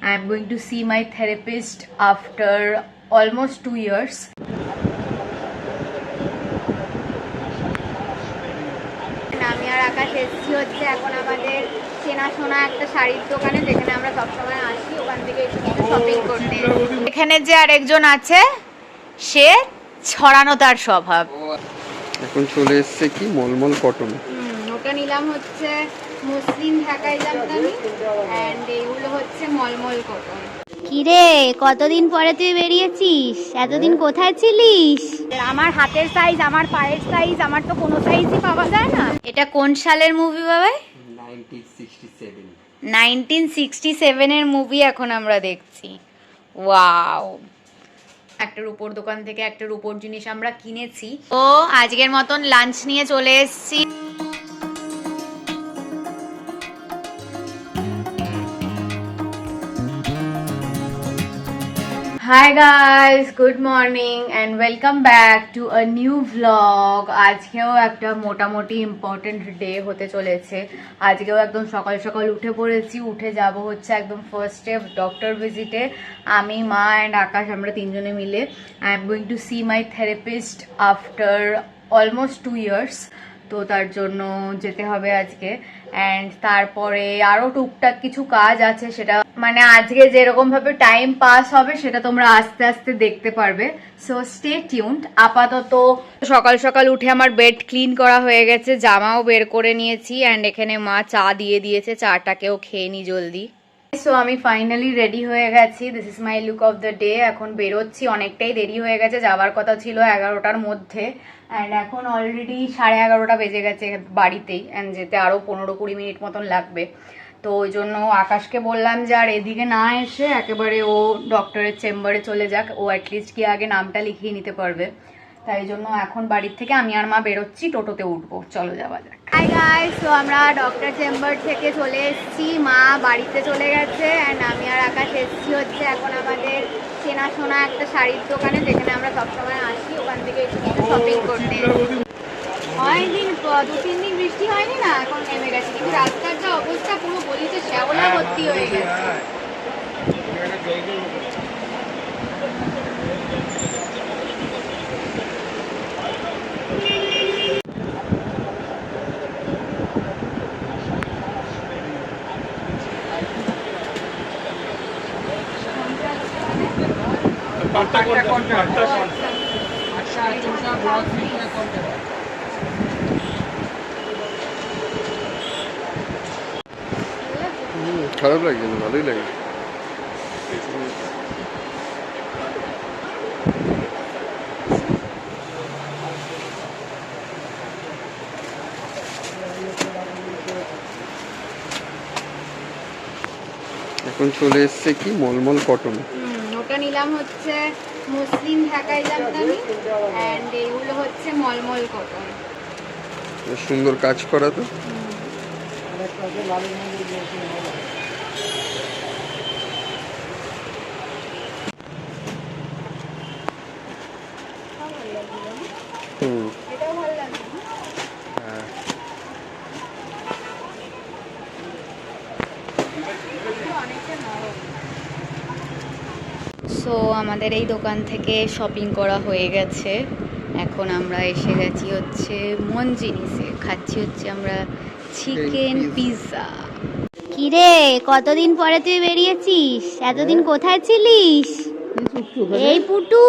I am going to see my therapist after almost 2 years. আমি আর আকাশ এসেছি হচ্ছে এখন আমাদের চেনাশোনা একটা শাড়ির দোকানে, যেখানে আমরা সবসময় আসি, ওখান থেকে একটু শপিং করতে। এখানে যে আরেকজন আছে সে ছড়ানো তার স্বভাব। এখন চলে এসেছে কি মলমল কটন। ওটা নিলাম হচ্ছে মুসলিম ঢাকাই জামদানি এন্ড এইগুলো হচ্ছে মলমল কটন। কিরে কতদিন পরে তুই বেরিয়েছিস? এতদিন কোথায় ছিলিস? আমার হাতের সাইজ, আমার পায়ের সাইজ, আমার তো কোনো সাইজই পাওয়া যায় না। এটা কোন সালের মুভি বাবাই? 1967 এর মুভি এখন আমরা দেখছি। ওয়াও, একটা রূপোর দোকান থেকে একটা রূপোর জিনিস আমরা কিনেছি। ও আজকের মতন লাঞ্চ নিয়ে চলে এসেছি। Hi guys, good morning and welcome back to a new vlog. আজকেও একটা মোটামুটি ইম্পর্টেন্ট ডে হতে চলেছে। আজকেও একদম সকাল সকাল উঠে পড়েছি, উঠে যাব হচ্ছে একদম ফার্স্টে ডক্টর ভিজিটে। আমি, মা অ্যান্ড আকাশ আমরা তিনজনে মিলে I am going to see my therapist after almost 2 years। তো তার জন্য যেতে হবে আজকে। অ্যান্ড তারপরে আরও টুকটাক কিছু কাজ আছে, সেটা মানে আজকে যেরকম ভাবে টাইম পাস হবে সেটা তোমরা আস্তে আস্তে দেখতে পারবে। So stay tuned. আপাতত সকাল সকাল উঠে আমার বেড ক্লিন করা হয়ে গেছে, জামাও বের করে নিয়েছি অ্যান্ড এখানে মা চা দিয়ে দিয়েছে, চাটাকেও খেয়ে নি জলদি। সো আমি ফাইনালি রেডি হয়ে গেছি। This is my look of the day. এখন বেরোচ্ছি, অনেকটাই দেরি হয়ে গেছে, যাওয়ার কথা ছিল 11টার মধ্যে অ্যান্ড এখন অলরেডি 11:30 বেজে গেছে বাড়িতেই, অ্যান্ড যেতে আরও 15-20 মিনিট মতন লাগবে। তো ওই জন্য আকাশকে বললাম যে আর এদিকে না এসে একেবারে ও ডক্টরের চেম্বারে চলে যাক, ও অ্যাটলিস্ট কি আগে নামটা লিখিয়ে নিতে পারবে। তাই জন্য এখন বাড়ির থেকে আমি আর মা বেরোচ্ছি, টোটোতে উঠবো। চলো যাওয়া যাক। হাই গাইস, তো আমরা ডক্টর চেম্বার থেকে চলে এসেছি, মা বাড়িতে চলে গেছে অ্যান্ড আমি আর আকাশ এসেছি হচ্ছে এখন আমাদের চেনাশোনা একটা শাড়ির দোকানে, যেখানে আমরা সবসময় আসি, ওখান থেকে একটু শপিং করতে। অনেকদিন 2-3 দিন বৃষ্টি হয়নি না, এখন নেমে গেছে, কিন্তু রাস্তার যা অবস্থা পুরো গলিতে শ্যাওলা ভর্তি হয়ে গেছে। খারাপ লাগছে না, ভালোই লাগে। এখন চলে এসেছে কি মলমল কটন। ওটা নিলাম হচ্ছে মুসলিম ঢাকাই জামদানি এন্ড এইগুলো হচ্ছে মলমল কটন। সুন্দর কাজ করা তো। সো আমাদের এই দোকান থেকে শপিং করা হয়ে গেছে। এখন আমরা এসে গেছি হচ্ছে মনজিনিসে, খাচ্ছি হচ্ছে আমরা চিকেন পিৎজা। কিরে কতদিন পরে তুই বেরিয়েছিস? এতদিন কোথায় ছিলিস? এই পুটু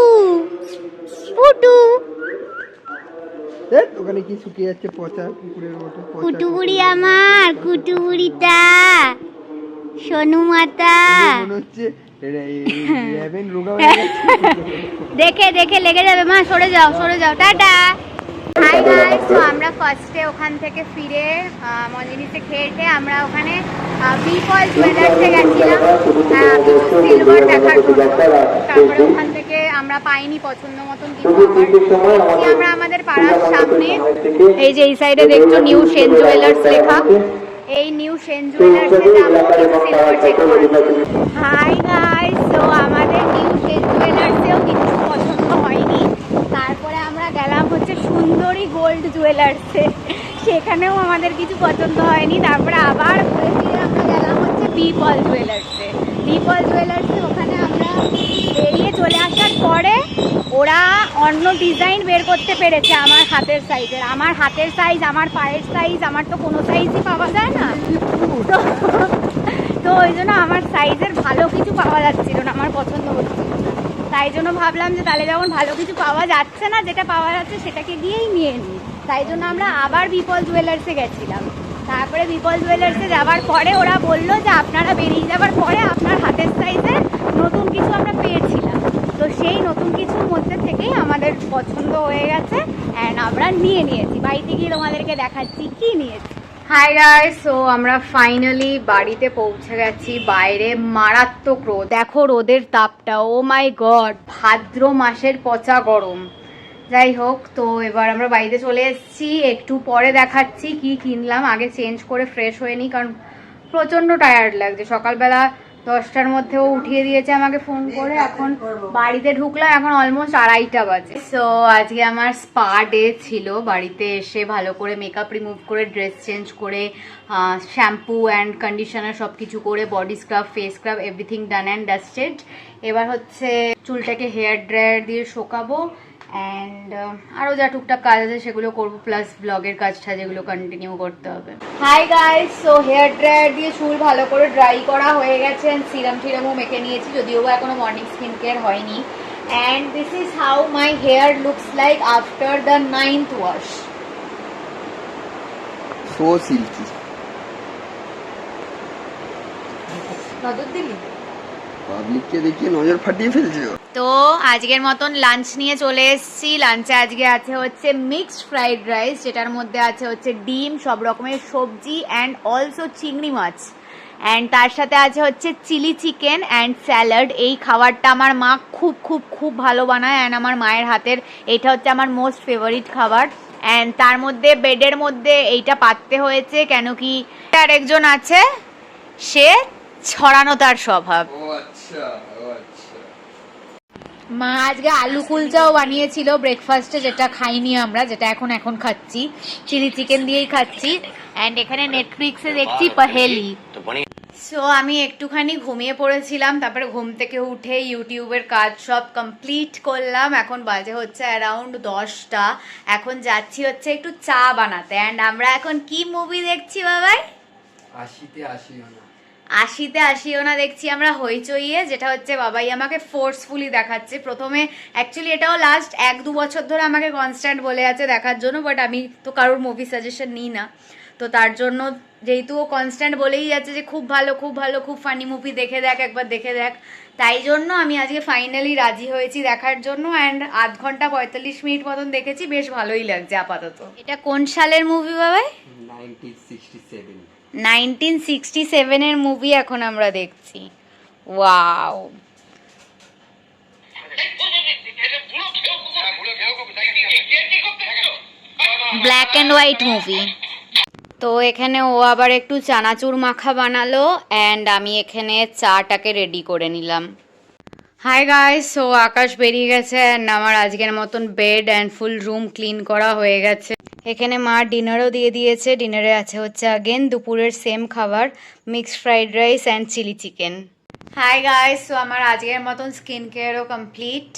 পুটু ওখানে কি শুকিয়ে যাচ্ছে পচা কুকুরের মতো। কুটুবুড়ি আমার, কুটুবুড়িটা সোনু মাতা মনে হচ্ছে দেখে দেখে লেগে যাবে। মা সরে যাও, সরে যাও, টাটা। হাই গাইস, তো আমরা ফার্স্টে ওখান থেকে ফিরে মনজিনিসে খেয়ে আমরা ওখানে বিপল জুয়েলার্সে গেছিলাম কিছু সিলভার দেখার জন্য। তারপরে ওখান থেকে আমরা পাইনি পছন্দ মতন কিছু, আমরা আমাদের পাড়ার সামনে এই যে এই সাইডে দেখছো নিউ সেন জুয়েলার্স লেখা, এই নিউ সেন জুয়েলার্সে যাবো কিছু সিলভার চেক করতে। হাই গাইস, তো আমাদের নিউ সেন জুয়েলার্সেও কিছু পছন্দ হয়নি। তারপরে আমরা গেলাম হচ্ছে সুন্দরী গোল্ড জুয়েলার্সে, সেখানেও আমাদের কিছু পছন্দ হয়নি। তারপরে আবার ঘুরে ফিরে আমরা গেলাম হচ্ছে বিপল জুয়েলার্সে। বিপল জুয়েলার্সে ওখানে আমরা বেরিয়ে চলে আসার পরে ওরা অন্য ডিজাইন বের করতে পেরেছে আমার হাতের সাইজের। আমার হাতের সাইজ, আমার পায়ের সাইজ, আমার তো কোনো সাইজই পাওয়া যায় না। তো তো ওই জন্য আমার সাইজের ভালো কিছু পাওয়া যাচ্ছিল না, আমার পছন্দ হচ্ছিল না। তাই জন্য ভাবলাম যে তাহলে যখন ভালো কিছু পাওয়া যাচ্ছে না, যেটা পাওয়া যাচ্ছে সেটাকে গিয়েই নিয়ে নিই। তাই জন্য আমরা আবার বিপল জুয়েলার্সে গেছিলাম। তারপরে বিপল জুয়েলার্সে যাওয়ার পরে ওরা বললো যে আপনারা বেরিয়ে যাওয়ার পরে আপনার হাতের সাইজে নতুন কিছু আমরা পেয়েছিলাম। তো সেই নতুন কিছুর মধ্যে থেকেই আমাদের পছন্দ হয়ে গেছে অ্যান্ড আমরা নিয়ে নিয়েছি। বাড়িতে গিয়ে তোমাদেরকে দেখাচ্ছি কি নিয়েছি। হাই গাইস, সো আমরা ফাইনালি বাড়িতে পৌঁছে গেছি। বাইরে মারাত্মক রোদ, দেখো রোদের তাপটা, ও মাই গড, ভাদ্র মাসের পচা গরম। যাই হোক, তো এবার আমরা বাড়িতে চলে এসেছি। একটু পরে দেখাচ্ছি কি কিনলাম। আগে চেঞ্জ করে ফ্রেশ হয়ে নিই, কারণ প্রচণ্ড টায়ার্ড লাগছে। সকালবেলা 10টার মধ্যেও উঠিয়ে দিয়েছে আমাকে ফোন করে। এখন বাড়িতে ঢুকলাম, এখন অলমোস্ট 2:30 বাজে। সো আজকে আমার স্পা ডে ছিল। বাড়িতে এসে ভালো করে মেকআপ রিমুভ করে, ড্রেস চেঞ্জ করে, শ্যাম্পু অ্যান্ড কন্ডিশনার সব কিছু করে, body scrub, face scrub, everything done and dusted. এবার হচ্ছে চুলটাকে হেয়ার ড্রায়ার দিয়ে শোকাবো অ্যান্ড আরও যা টুকটাক কাজ আছে সেগুলো করবো, প্লাস ব্লগের কাজটা যেগুলো কন্টিনিউ করতে হবে। High guys, so here dryer দিয়ে চুল ভালো করে ড্রাই করা হয়ে গেছে অ্যান্ড সিরাম টিরামও মেখে নিয়েছি, যদিও এখনো মর্নিং স্কিন কেয়ার হয়নি। And this is how my hair looks like after the 9th wash. So silky. নজর দিলি? পাবলিককে দেখিয়ে নজর ফাটিয়ে ফেলছে। তো আজকের মতন লাঞ্চ নিয়ে চলে এসেছি। লাঞ্চে আজকে আছে হচ্ছে মিক্সড ফ্রাইড রাইস, যেটার মধ্যে আছে হচ্ছে ডিম, সব রকমের সবজি অ্যান্ড অলসো চিংড়ি মাছ, অ্যান্ড তার সাথে আছে হচ্ছে চিলি চিকেন অ্যান্ড স্যালাড। এই খাবারটা আমার মা খুব খুব খুব ভালো বানায় অ্যান্ড আমার মায়ের হাতের এইটা হচ্ছে আমার মোস্ট ফেভারিট খাবার। অ্যান্ড তার মধ্যে বেডের মধ্যে এইটা পাততে হয়েছে, কেন কি আরেকজন আছে, সে ছড়ানো তার স্বভাব। ও আচ্ছা, ও আচ্ছা। মা আজকে আলু কুলচাও বানিয়েছিল ব্রেকফাস্টে, যেটা খাইনি আমরা, যেটা এখন খাচ্ছি। চিলি চিকেন দিয়েই খাচ্ছি। অ্যান্ড এখানে নেটফ্লিক্সে দেখছি পহেলি। সো আমি একটুখানি ঘুমিয়ে পড়েছিলাম, তারপরে ঘুম থেকে উঠে ইউটিউবের কাজ সব কমপ্লিট করলাম। এখন বাজে হচ্ছে অ্যারাউন্ড 10টা। এখন যাচ্ছি হচ্ছে একটু চা বানাতে। অ্যান্ড আমরা এখন কি মুভি দেখছি বাবাই? 80তে 80 না, 80তে 80ও না দেখছি আমরা হইচইয়ে, যেটা হচ্ছে বাবাই আমাকে ফোর্সফুলি দেখাচ্ছে। প্রথমে অ্যাকচুয়ালি এটাও লাস্ট 1-2 বছর ধরে আমাকে কনস্ট্যান্ট বলে আছে দেখার জন্য, বাট আমি তো কারোর মুভি সাজেশন নিই না। তো তার জন্য যেহেতু ও কনস্ট্যান্ট বলেই যাচ্ছে যে খুব ভালো খুব ভালো, খুব ফানি মুভি, দেখে দেখ, একবার দেখে দেখ, তাই জন্য আমি আজকে ফাইনালি রাজি হয়েছি দেখার জন্য। অ্যান্ড 8 ঘন্টা 45 মিনিট মতন দেখেছি, বেশ ভালোই লাগছে আপাতত। এটা কোন সালের মুভি বাবাই? 1967। 1967 মুভি এখন আমরা দেখছি। Wow, black and white movie. তো এখানে ও আবার একটু চানাচুর মাখা বানালো অ্যান্ড আমি এখানে চাটাকে রেডি করে নিলাম। হাই গাইস, সো আকাশ বেরিয়ে গেছে অ্যান্ড আমার আজকের মতন bed and full room clean করা হয়ে গেছে। এখানে মা ডিনারও দিয়ে দিয়েছে। ডিনারে আছে হচ্ছে আগেন দুপুরের সেম খাবার, mixed fried rice and chilli chicken. Hi guys, so আমার আজকের মতন স্কিন কেয়ারও কমপ্লিট।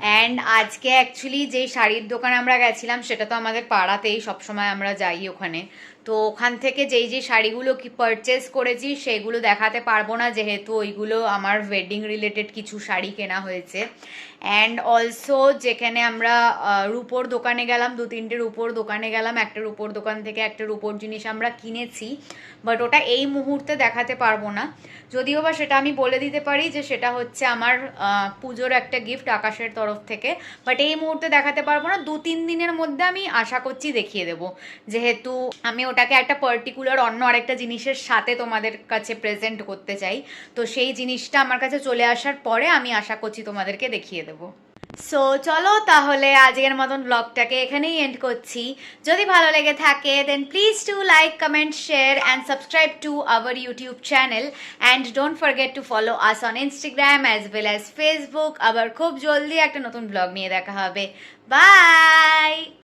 অ্যান্ড আজকে অ্যাকচুয়ালি যেই শাড়ির দোকানে আমরা গেছিলাম, সেটা তো আমাদের পাড়াতেই, সবসময় আমরা যাই ওখানে। তো ওখান থেকে যেই যে শাড়িগুলো কি পারচেস করেছি সেগুলো দেখাতে পারবো না, যেহেতু ওইগুলো আমার ওয়েডিং রিলেটেড কিছু শাড়ি কেনা হয়েছে। অ্যান্ড অলসো যেখানে আমরা রূপোর দোকানে গেলাম, 2-3টে রূপোর দোকানে গেলাম, একটা রূপোর দোকান থেকে একটা রূপোর জিনিস আমরা কিনেছি, বাট ওটা এই মুহূর্তে দেখাতে পারবো না। যদিও বা সেটা আমি বলে দিতে পারি যে সেটা হচ্ছে আমার পুজোর একটা গিফট আকাশের তরফ থেকে, বাট এই মুহূর্তে দেখাতে পারবো না। 2-3 দিনের মধ্যে আমি আশা করছি দেখিয়ে দেবো, যেহেতু আমি ওটাকে একটা পার্টিকুলার অন্য আরেকটা জিনিসের সাথে তোমাদের কাছে প্রেজেন্ট করতে চাই। তো সেই জিনিসটা আমার কাছে চলে আসার পরে আমি আশা করছি তোমাদেরকে দেখিয়ে দেবো। সো চলো তাহলে আজকের মতন ব্লগটাকে এখানেই এন্ড করছি। যদি ভালো লেগে থাকে then please to like, comment, share and subscribe to our YouTube channel and don't forget to follow us on Instagram as well as Facebook. আবার খুব জলদি একটা নতুন ব্লগ নিয়ে দেখা হবে। বাই।